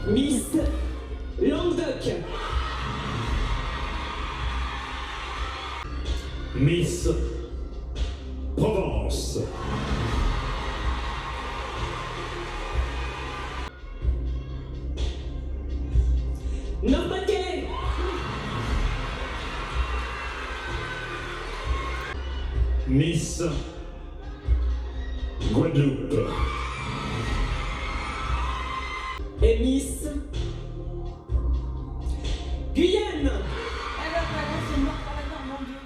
Miss Languedoc. Miss Provence. Nord-Pas-de-Calais. Miss Guadeloupe. Et Miss Guyane. Alors voilà, c'est mort par la Normandie.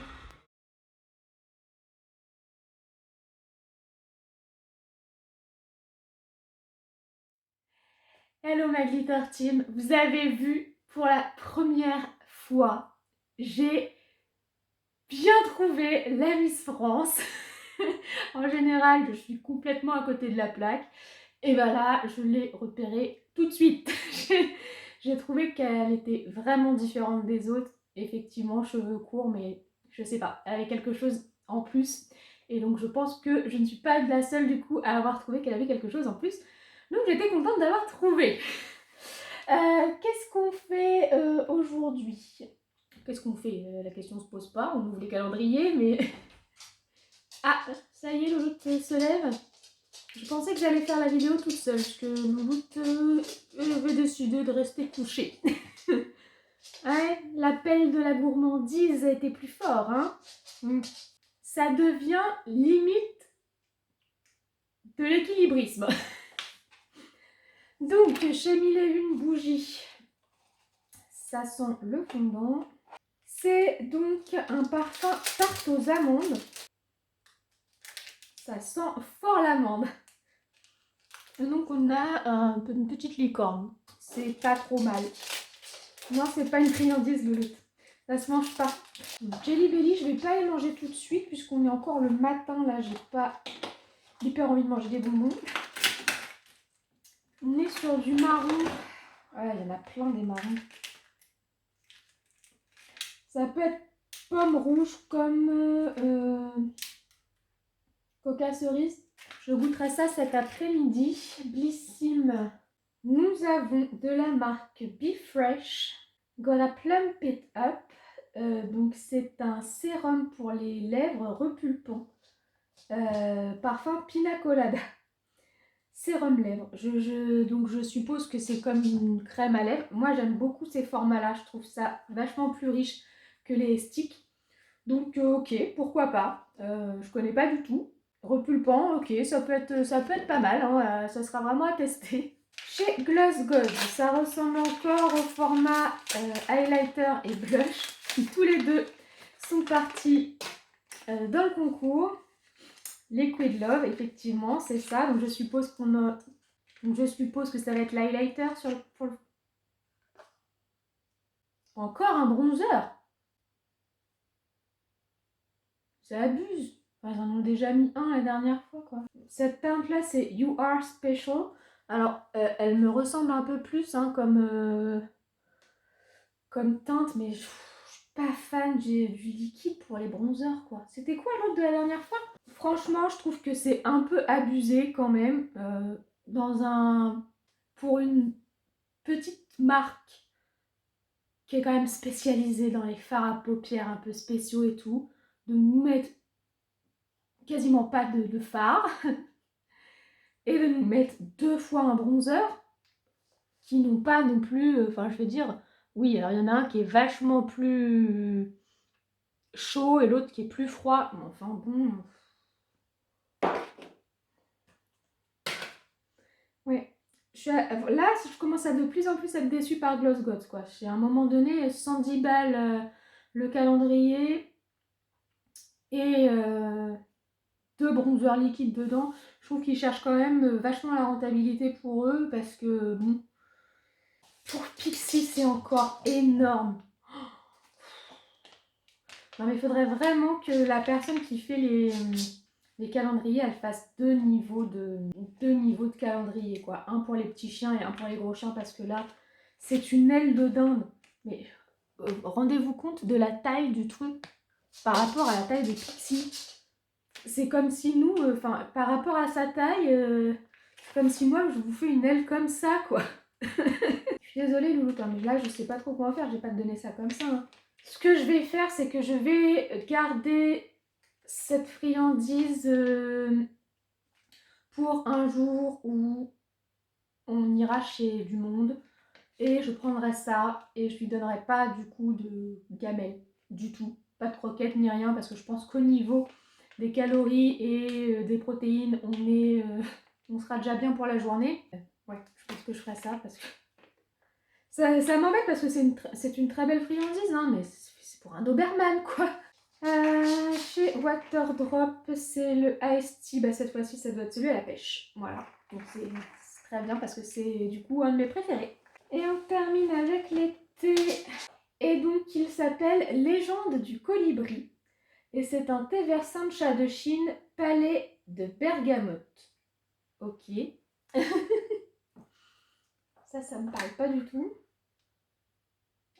Hello ma glitter team, vous avez vu pour la première fois, j'ai bien trouvé la Miss France. En général, je suis complètement à côté de la plaque. Et ben là, je l'ai repérée tout de suite. J'ai trouvé qu'elle était vraiment différente des autres. Effectivement, cheveux courts, mais je sais pas, elle avait quelque chose en plus. Et donc je pense que je ne suis pas la seule du coup à avoir trouvé qu'elle avait quelque chose en plus. Donc j'étais contente d'avoir trouvé. Qu'est-ce qu'on fait aujourd'hui? Qu'est-ce qu'on fait? La question se pose pas, on ouvre les calendriers, mais... Ah, ça y est, Louloute se lève. Je pensais que j'allais faire la vidéo toute seule, parce que Louloute avait décidé de rester couchée. Ouais, l'appel de la gourmandise a été plus fort, hein. Ça devient limite de l'équilibrisme. Donc, j'ai mis les une bougie. Ça sent le fondant. C'est donc un parfum tarte aux amandes. Ça sent fort l'amande. Et donc on a une petite licorne. C'est pas trop mal. Non, c'est pas une friandise, Louloute. Ça se mange pas. Jelly Belly, je vais pas les manger tout de suite puisqu'on est encore le matin. Là, j'ai pas hyper envie de manger des bonbons. On est sur du marron. Ah, il y en a plein des marrons. Ça peut être pomme rouge comme coca cerise. Je goûterai ça cet après-midi. Blissim. Nous avons de la marque Be Fresh. Gonna Plump It Up. Donc c'est un sérum pour les lèvres repulpant. Parfum Pina Colada. Sérum lèvres. Donc je suppose que c'est comme une crème à lèvres. Moi j'aime beaucoup ces formats-là. Je trouve ça vachement plus riche que les sticks. Donc ok, pourquoi pas. Je connais pas du tout. Repulpant, ok, ça peut être pas mal. Hein, ça sera vraiment à tester. Chez Gloss God, ça ressemble encore au format highlighter et blush, qui tous les deux sont partis dans le concours. Liquid Love, effectivement, c'est ça. Donc je suppose que ça va être l'highlighter pour le... Encore un bronzer. Ça abuse. Enfin, ils en ont déjà mis un la dernière fois, quoi. Cette teinte-là, c'est You Are Special. Alors, elle me ressemble un peu plus hein, comme teinte, mais je suis pas fan du liquide pour les bronzers, quoi. C'était quoi l'autre de la dernière fois? Franchement, je trouve que c'est un peu abusé quand même. Pour une petite marque qui est quand même spécialisée dans les fards à paupières un peu spéciaux et tout, de nous mettre quasiment pas de fard et de nous mettre 2 fois un bronzer qui n'ont pas non plus, enfin je veux dire, oui, alors il y en a un qui est vachement plus chaud et l'autre qui est plus froid, mais enfin bon. Ouais, là je commence à de plus en plus être déçue par Gloss God, quoi. J'ai à un moment donné 110 balles le calendrier et 2 bronzers liquides dedans. Je trouve qu'ils cherchent quand même vachement la rentabilité pour eux parce que bon, pour Pixi c'est encore énorme. Non mais il faudrait vraiment que la personne qui fait les calendriers, elle fasse deux niveaux de calendrier, quoi. Un pour les petits chiens et un pour les gros chiens, parce que là, c'est une aile de dinde. Mais rendez-vous compte de la taille du truc par rapport à la taille de Pixie. C'est comme si nous, par rapport à sa taille, comme si moi, je vous fais une aile comme ça, quoi. suis désolée Louloutin, mais là je sais pas trop quoi faire, je vais pas te donner ça comme ça. Hein. Ce que je vais faire, c'est que je vais garder cette friandise pour un jour où on ira chez du monde. Et je prendrai ça et je lui donnerai pas du coup de gamelle du tout. Pas de croquettes ni rien parce que je pense qu'au niveau des calories et des protéines, on sera déjà bien pour la journée. Ouais, je pense que je ferai ça parce que ça m'embête parce que c'est une très belle friandise, hein, mais c'est pour un Doberman quoi. Chez Waterdrop, c'est le Ice Tea. Bah, cette fois-ci, ça doit être celui à la pêche. Voilà, donc c'est très bien parce que c'est du coup un de mes préférés. Et on termine avec les thés. Et donc, il s'appelle Légende du colibri. Et c'est un thé vert Sancha de Chine, palais de bergamote. Ok. Ça me parle pas du tout.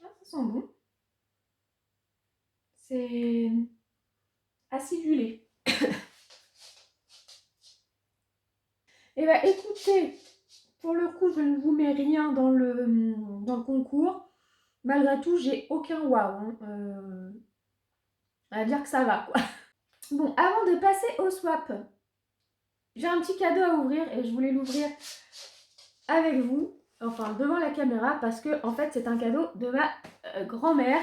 Ah, ça sent bon. C'est acidulé. Et bah écoutez, pour le coup, je ne vous mets rien dans le concours. Malgré tout, j'ai aucun wow. Hein. On va dire que ça va, quoi. Bon, avant de passer au swap, j'ai un petit cadeau à ouvrir et je voulais l'ouvrir avec vous, enfin devant la caméra, parce que en fait, c'est un cadeau de ma grand-mère.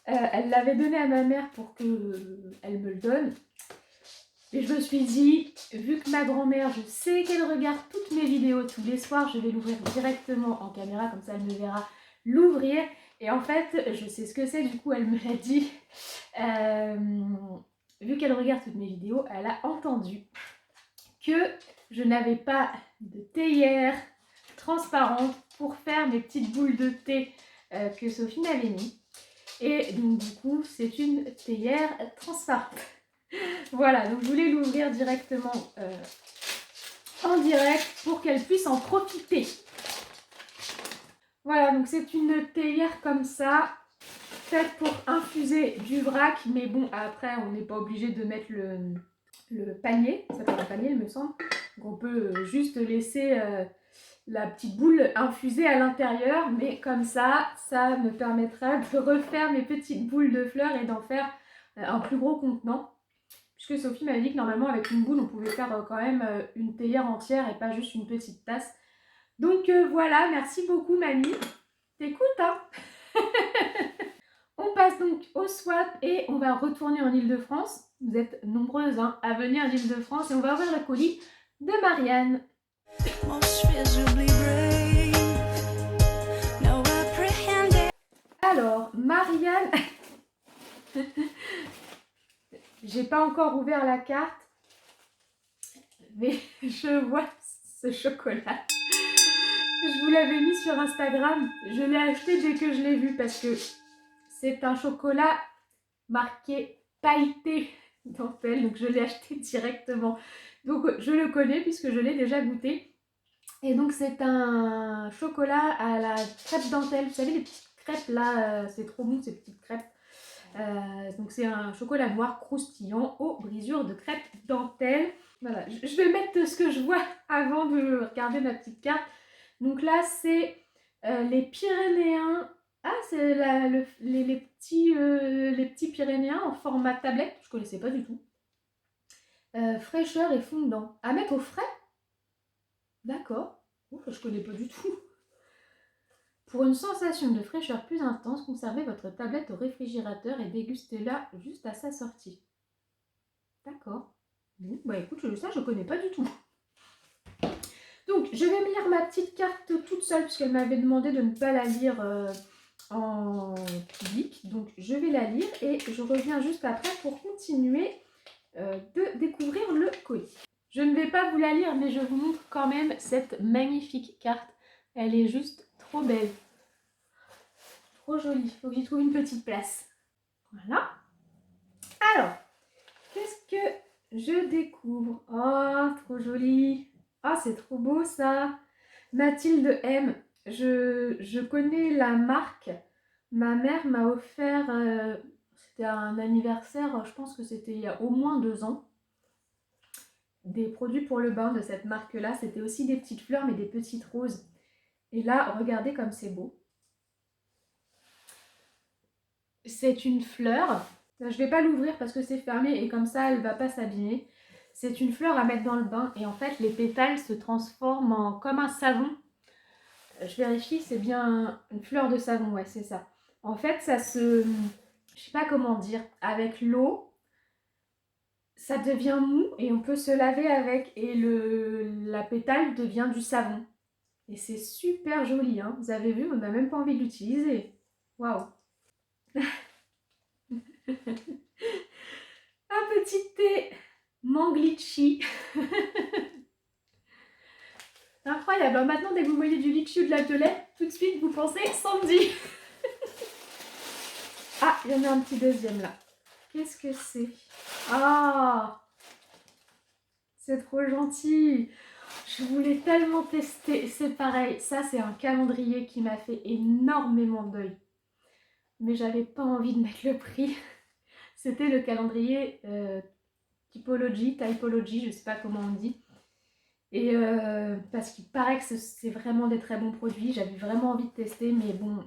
Elle l'avait donné à ma mère pour qu'elle me le donne. Et je me suis dit, vu que ma grand-mère, je sais qu'elle regarde toutes mes vidéos tous les soirs, je vais l'ouvrir directement en caméra, comme ça elle me verra l'ouvrir. Et en fait, je sais ce que c'est, du coup elle me l'a dit. Vu qu'elle regarde toutes mes vidéos, elle a entendu que je n'avais pas de théière transparente pour faire mes petites boules de thé que Sophie m'avait mis. Et donc du coup, c'est une théière transparente. Voilà, donc je voulais l'ouvrir directement en direct pour qu'elle puisse en profiter. Voilà, donc c'est une théière comme ça, faite pour infuser du vrac, mais bon, après, on n'est pas obligé de mettre le panier, ça s'appelle un panier, il me semble. Donc on peut juste laisser la petite boule infusée à l'intérieur, mais comme ça, ça me permettra de refaire mes petites boules de fleurs et d'en faire un plus gros contenant. Puisque Sophie m'avait dit que normalement avec une boule on pouvait faire quand même une théière entière et pas juste une petite tasse. Donc voilà, merci beaucoup mamie. T'écoutes hein. On passe donc au swap et on va retourner en Ile-de-France. Vous êtes nombreuses hein, à venir en Ile-de-France et on va ouvrir le colis de Marianne. Alors, Marianne... J'ai pas encore ouvert la carte, mais je vois ce chocolat. Je vous l'avais mis sur Instagram, je l'ai acheté dès que je l'ai vu parce que c'est un chocolat marqué pailleté dentelle, donc je l'ai acheté directement. Donc je le connais puisque je l'ai déjà goûté. Et donc c'est un chocolat à la crêpe dentelle, vous savez les petites crêpes là, c'est trop bon ces petites crêpes. Donc c'est un chocolat noir croustillant aux brisures de crêpes dentelle. Voilà, je vais mettre ce que je vois avant de regarder ma petite carte. Donc là c'est les Pyrénéens. Ah c'est les petits Pyrénéens en format tablette. Je connaissais pas du tout. Fraîcheur et fondant. À mettre au frais. D'accord. Oh, je connais pas du tout. Pour une sensation de fraîcheur plus intense, conservez votre tablette au réfrigérateur et dégustez-la juste à sa sortie. D'accord. Bon, bah écoute, ça je connais pas du tout. Donc, je vais me lire ma petite carte toute seule puisqu'elle m'avait demandé de ne pas la lire en public. Donc, je vais la lire et je reviens juste après pour continuer de découvrir le colis. Je ne vais pas vous la lire, mais je vous montre quand même cette magnifique carte. Elle est juste trop belle. Trop jolie. Il faut que j'y trouve une petite place. Voilà. Alors, qu'est-ce que je découvre? Oh, trop joli. Ah, c'est trop beau ça. Mathilde M. Je connais la marque. Ma mère m'a offert, c'était un anniversaire, je pense que c'était il y a au moins 2 ans. Des produits pour le bain de cette marque-là. C'était aussi des petites fleurs, mais des petites roses. Et là, regardez comme c'est beau. C'est une fleur. Je ne vais pas l'ouvrir parce que c'est fermé et comme ça, elle ne va pas s'abîmer. C'est une fleur à mettre dans le bain et en fait, les pétales se transforment comme un savon. Je vérifie, c'est bien une fleur de savon, ouais, c'est ça. En fait, ça se... Je sais pas comment dire. Avec l'eau, ça devient mou et on peut se laver avec. Et la pétale devient du savon. Et c'est super joli, hein. Vous avez vu, on n'a même pas envie de l'utiliser. Waouh. Un petit thé mangue litchi. Incroyable. Alors maintenant, dès que vous voyez du litchi ou de la violette, tout de suite, vous pensez Sandy. Ah, il y en a un petit deuxième là. Qu'est-ce que c'est? Ah, c'est trop gentil. Je voulais tellement tester. C'est pareil. Ça, c'est un calendrier qui m'a fait énormément d'œil. Mais j'avais pas envie de mettre le prix. C'était le calendrier Typology, je sais pas comment on dit. Et parce qu'il paraît que c'est vraiment des très bons produits. J'avais vraiment envie de tester, mais bon,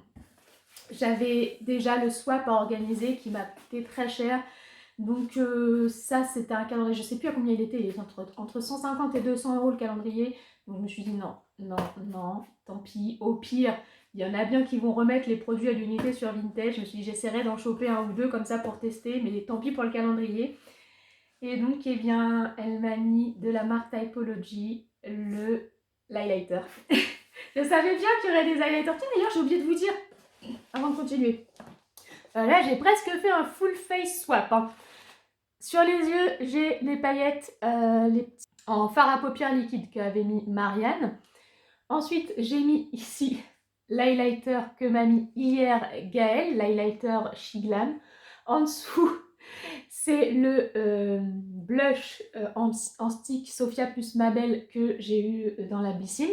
j'avais déjà le swap à organiser qui m'a coûté très cher. Donc ça, c'était un calendrier, je sais plus à combien il était, entre 150 et 200 € le calendrier. Donc je me suis dit non, tant pis. Au pire, il y en a bien qui vont remettre les produits à l'unité sur Vinted. Je me suis dit j'essaierai d'en choper un ou deux comme ça pour tester, mais tant pis pour le calendrier. Et donc, eh bien, elle m'a mis de la marque Typology l'highlighter. Je savais bien qu'il y aurait des highlighters. Tiens, d'ailleurs, j'ai oublié de vous dire, avant de continuer. Là, j'ai presque fait un full face swap. Hein. Sur les yeux, j'ai les paillettes en fard à paupières liquide qu'avait mis Marianne. Ensuite, j'ai mis ici l'highlighter que m'a mis hier Gaëlle, l'highlighter Shiglam. En dessous, c'est le blush en stick Sophia plus Mabel que j'ai eu dans la piscine.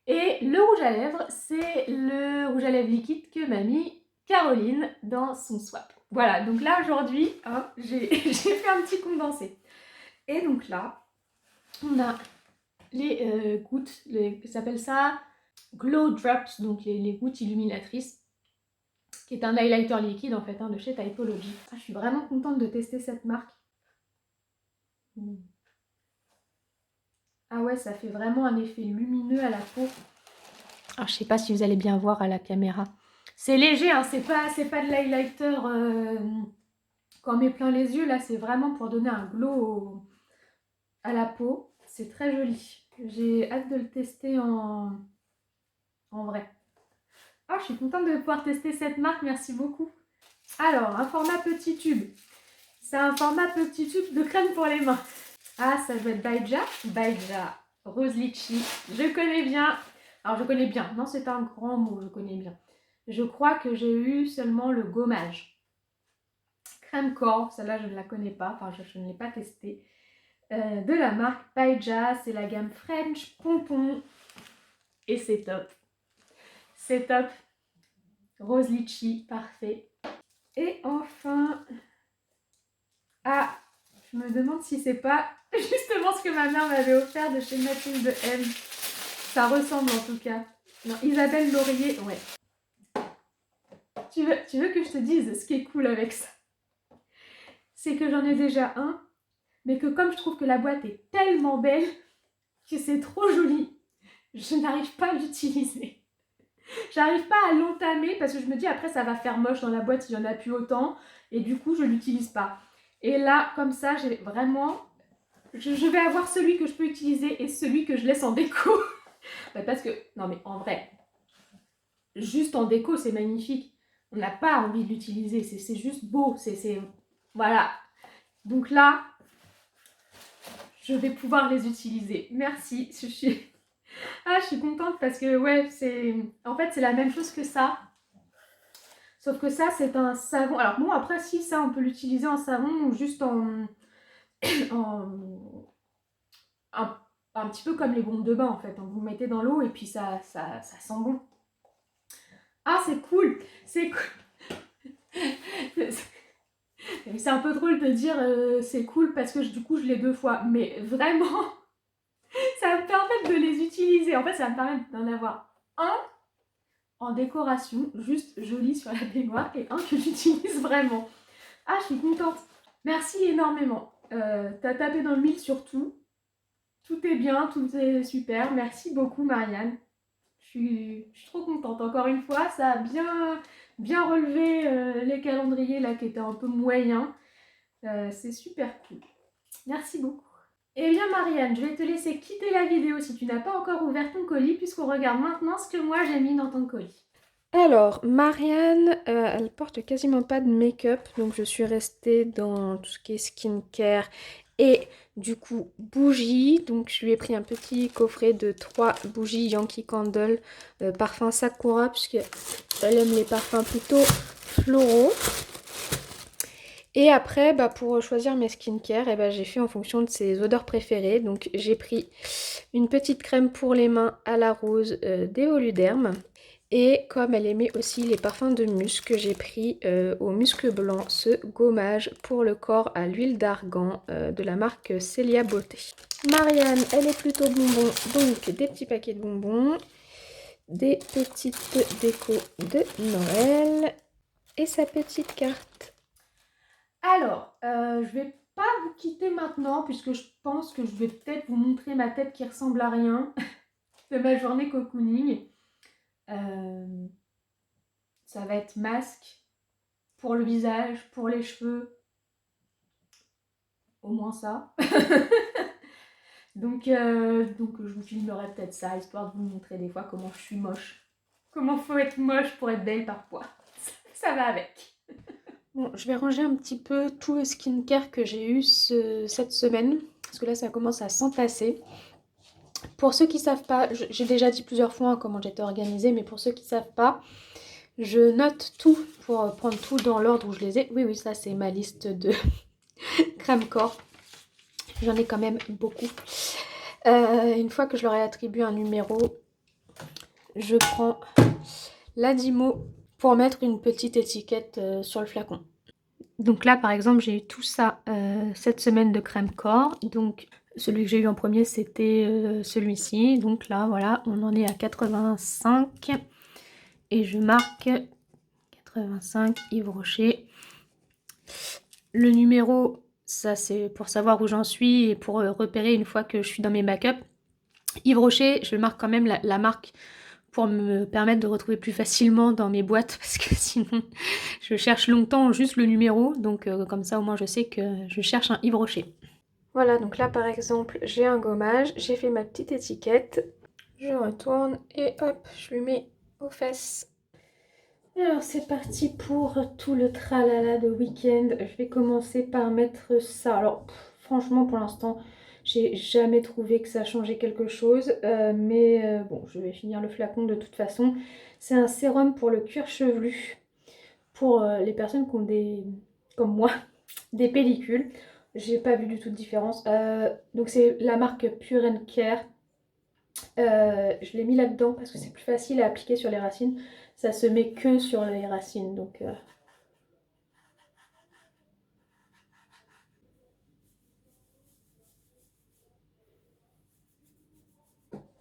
Et le rouge à lèvres, c'est le rouge à lèvres liquide que m'a mis Caroline dans son swap. Voilà, donc là aujourd'hui, hein, j'ai fait un petit condensé. Et donc là, on a les gouttes, ça s'appelle ça Glow Drops, donc les gouttes illuminatrices, qui est un highlighter liquide en fait, hein, de chez Typology. Ah, je suis vraiment contente de tester cette marque. Ah ouais, ça fait vraiment un effet lumineux à la peau. Alors, je sais pas si vous allez bien voir à la caméra. C'est léger, hein, c'est pas de l'highlighter quand on met plein les yeux. Là, c'est vraiment pour donner un glow à la peau. C'est très joli. J'ai hâte de le tester en vrai. Ah, je suis contente de pouvoir tester cette marque. Merci beaucoup. Alors, un format petit tube. C'est un format petit tube de crème pour les mains. Ah, ça doit être Baija Rose Litchi. Je connais bien. Alors, je connais bien. Non, c'est un grand mot, je connais bien. Je crois que j'ai eu seulement le gommage. Crème corps, celle-là, je ne la connais pas. Enfin, je ne l'ai pas testée. De la marque Baija, c'est la gamme French Pompon. Et c'est top. C'est top. Rose Litchi, parfait. Et enfin... Ah, je me demande si c'est pas justement ce que ma mère m'avait offert de chez Mathilde M. Ça ressemble en tout cas. Non, Isabelle Laurier, ouais. Tu veux que je te dise ce qui est cool avec ça? C'est que j'en ai déjà un, mais que comme je trouve que la boîte est tellement belle, que c'est trop joli, je n'arrive pas à l'utiliser. J'arrive pas à l'entamer parce que je me dis après ça va faire moche dans la boîte s'il n'y en a plus autant, et du coup je l'utilise pas. Et là, comme ça, j'ai vraiment... Je vais avoir celui que je peux utiliser et celui que je laisse en déco. Parce que, non mais en vrai, juste en déco, c'est magnifique. On n'a pas envie de l'utiliser, c'est juste beau. Voilà. Donc là, je vais pouvoir les utiliser. Merci. Je suis contente parce que, ouais, en fait, c'est la même chose que ça. Sauf que ça, c'est un savon. Alors bon, après, si ça, on peut l'utiliser en savon ou juste un petit peu comme les bombes de bain, en fait. Vous mettez dans l'eau et puis ça sent bon. Ah, c'est cool. C'est cool. C'est un peu drôle de dire c'est cool parce que du coup, je l'ai 2 fois. Mais vraiment, ça me permet de les utiliser. En fait, ça me permet d'en avoir un en décoration, juste joli sur la baignoire, et un que j'utilise vraiment. Ah, je suis contente. Merci énormément. T'as tapé dans le mille surtout. Tout est bien, tout est super. Merci beaucoup, Marianne. Je suis trop contente. Encore une fois, ça a bien relevé les calendriers là qui étaient un peu moyens. C'est super cool. Merci beaucoup. Eh bien, Marianne, je vais te laisser quitter la vidéo si tu n'as pas encore ouvert ton colis, puisqu'on regarde maintenant ce que moi j'ai mis dans ton colis. Alors, Marianne, elle porte quasiment pas de make-up, donc je suis restée dans tout ce qui est skincare et du coup bougies. Donc je lui ai pris un petit coffret de 3 bougies Yankee Candle parfum Sakura, puisqu'elle aime les parfums plutôt floraux. Et après, pour choisir mes skincare, j'ai fait en fonction de ses odeurs préférées. Donc j'ai pris une petite crème pour les mains à la rose d'Evoluderm. Et comme elle aimait aussi les parfums de musc, j'ai pris au musc blanc ce gommage pour le corps à l'huile d'argan de la marque Celia Beauté. Marianne, elle est plutôt bonbon, donc des petits paquets de bonbons, des petites décos de Noël et sa petite carte. Alors, je vais pas vous quitter maintenant puisque je pense que je vais peut-être vous montrer ma tête qui ressemble à rien de ma journée cocooning. Ça va être masque pour le visage, pour les cheveux, au moins ça. donc je vous filmerai peut-être ça, histoire de vous montrer des fois comment je suis moche. Comment faut être moche pour être belle parfois. Ça va avec. Bon, je vais ranger un petit peu tout le skincare que j'ai eu cette semaine, parce que là ça commence à s'entasser. Pour ceux qui ne savent pas, j'ai déjà dit plusieurs fois comment j'étais organisée, mais pour ceux qui ne savent pas, je note tout pour prendre tout dans l'ordre où je les ai. Oui, ça c'est ma liste de crème corps. J'en ai quand même beaucoup. Une fois que je leur ai attribué un numéro, je prends l'Adimo pour mettre une petite étiquette sur le flacon. Donc là par exemple j'ai eu tout ça cette semaine de crème corps. Donc celui que j'ai eu en premier c'était celui-ci. Donc là voilà, on en est à 85. Et je marque 85 Yves Rocher. Le numéro, ça c'est pour savoir où j'en suis et pour repérer une fois que je suis dans mes make-up. Yves Rocher, je marque quand même la marque pour me permettre de retrouver plus facilement dans mes boîtes parce que sinon je cherche longtemps juste le numéro. Donc comme ça au moins je sais que je cherche un Yves Rocher. Voilà, donc là par exemple j'ai un gommage, j'ai fait ma petite étiquette. Je retourne et hop, je lui mets aux fesses. Alors c'est parti pour tout le tralala de week-end. Je vais commencer par mettre ça. Alors franchement pour l'instant j'ai jamais trouvé que ça changeait quelque chose. Mais bon, je vais finir le flacon de toute façon. C'est un sérum pour le cuir chevelu. Pour les personnes qui ont des, comme moi, des pellicules. J'ai pas vu du tout de différence. Donc c'est la marque Pure and Care. Je l'ai mis là-dedans parce que c'est plus facile à appliquer sur les racines. Ça se met que sur les racines. Donc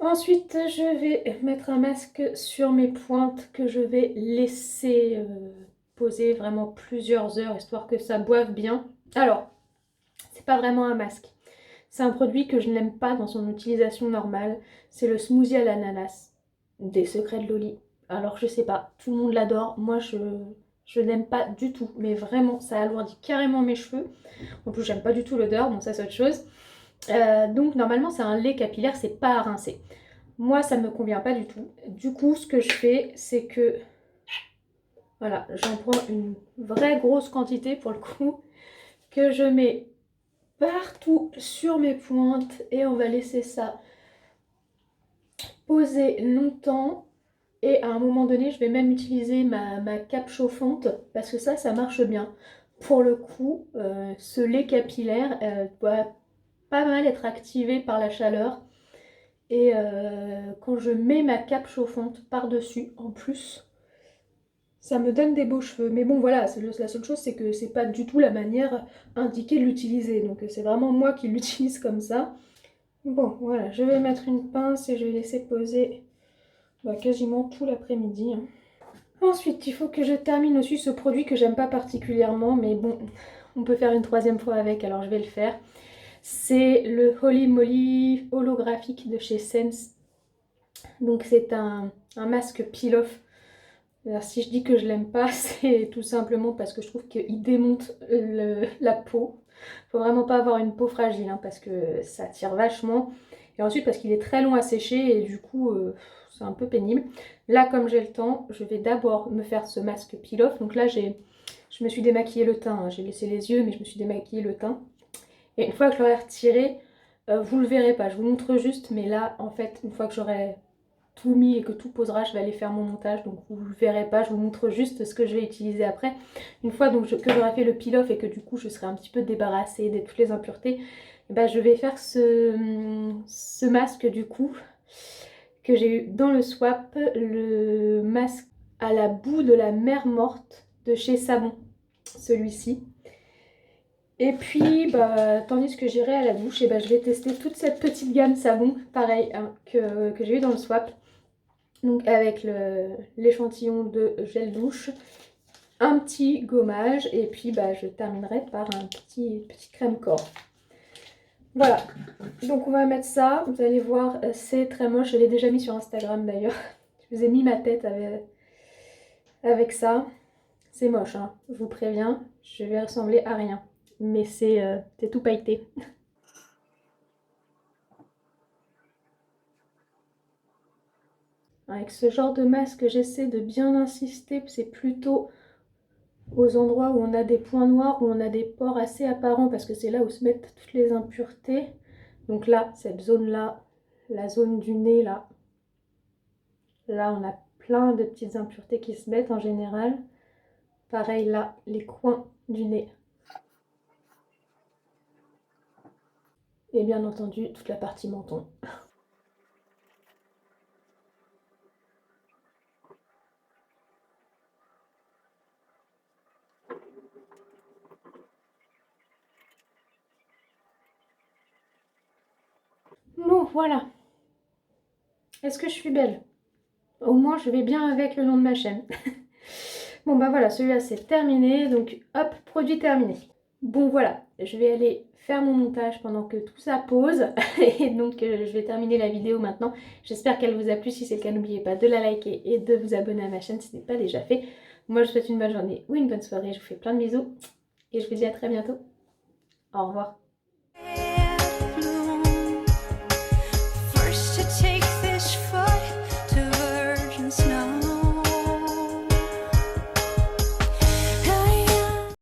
ensuite, je vais mettre un masque sur mes pointes que je vais laisser poser vraiment plusieurs heures, histoire que ça boive bien. Alors, c'est pas vraiment un masque. C'est un produit que je n'aime pas dans son utilisation normale. C'est le smoothie à l'ananas des Secrets de Loli. Alors, je sais pas, tout le monde l'adore. Moi, je n'aime pas du tout. Mais vraiment, ça alourdit carrément mes cheveux. En plus, j'aime pas du tout l'odeur, bon ça c'est autre chose. Donc normalement c'est un lait capillaire, c'est pas à rincer. Moi ça me convient pas du tout. Du coup ce que je fais c'est que voilà, j'en prends une vraie grosse quantité pour le coup, que je mets partout sur mes pointes et on va laisser ça poser longtemps. Et à un moment donné je vais même utiliser ma cape chauffante parce que ça marche bien. Pour le coup ce lait capillaire doit pas mal être activé par la chaleur. Et quand je mets ma cape chauffante par-dessus, en plus, ça me donne des beaux cheveux. Mais bon, voilà, la seule chose, c'est que c'est pas du tout la manière indiquée de l'utiliser. Donc c'est vraiment moi qui l'utilise comme ça. Bon, voilà, je vais mettre une pince et je vais laisser poser bah, quasiment tout l'après-midi. Hein. Ensuite, il faut que je termine aussi ce produit que j'aime pas particulièrement, mais bon, on peut faire une troisième fois avec, alors je vais le faire. C'est le Holy Moly holographique de chez Sense. Donc c'est un masque peel-off. Alors, si je dis que je l'aime pas, c'est tout simplement parce que je trouve qu'il démonte la peau. Faut vraiment pas avoir une peau fragile hein, parce que ça tire vachement. Et ensuite parce qu'il est très long à sécher et du coup c'est un peu pénible. Là comme j'ai le temps, je vais d'abord me faire ce masque peel-off. Donc là je me suis démaquillé le teint. Hein. J'ai laissé les yeux mais je me suis démaquillé le teint. Et une fois que je l'aurai retiré, vous le verrez pas. Je vous montre juste mais là en fait une fois que j'aurai tout mis et que tout posera, je vais aller faire mon montage, donc vous ne verrez pas, je vous montre juste ce que je vais utiliser après. Une fois donc que j'aurai fait le peel-off et que du coup je serai un petit peu débarrassée de toutes les impuretés, et ben, je vais faire ce masque du coup que j'ai eu dans le swap, le masque à la boue de la mer morte de chez Savon, celui-ci. Et puis, bah, tandis que j'irai à la douche, et bah, je vais tester toute cette petite gamme savon, pareil, hein, que j'ai eu dans le swap. Donc avec l'échantillon de gel douche, un petit gommage et puis bah, je terminerai par un petit crème corps. Voilà, donc on va mettre ça, vous allez voir c'est très moche, je l'ai déjà mis sur Instagram d'ailleurs. Je vous ai mis ma tête avec ça, c'est moche hein, je vous préviens, je vais ressembler à rien, mais c'est tout pailleté. Avec ce genre de masque, j'essaie de bien insister, c'est plutôt aux endroits où on a des points noirs, où on a des pores assez apparents, parce que c'est là où se mettent toutes les impuretés. Donc là, cette zone-là, la zone du nez, là, on a plein de petites impuretés qui se mettent en général. Pareil là, les coins du nez. Et bien entendu, toute la partie menton. Bon, voilà. Est-ce que je suis belle? Au moins, je vais bien avec le nom de ma chaîne. Bon, bah voilà, celui-là, c'est terminé. Donc, hop, produit terminé. Bon, voilà, je vais aller faire mon montage pendant que tout ça pose. Et donc, je vais terminer la vidéo maintenant. J'espère qu'elle vous a plu. Si c'est le cas, n'oubliez pas de la liker et de vous abonner à ma chaîne si ce n'est pas déjà fait. Moi, je vous souhaite une bonne journée ou une bonne soirée. Je vous fais plein de bisous. Et je vous dis à très bientôt. Au revoir.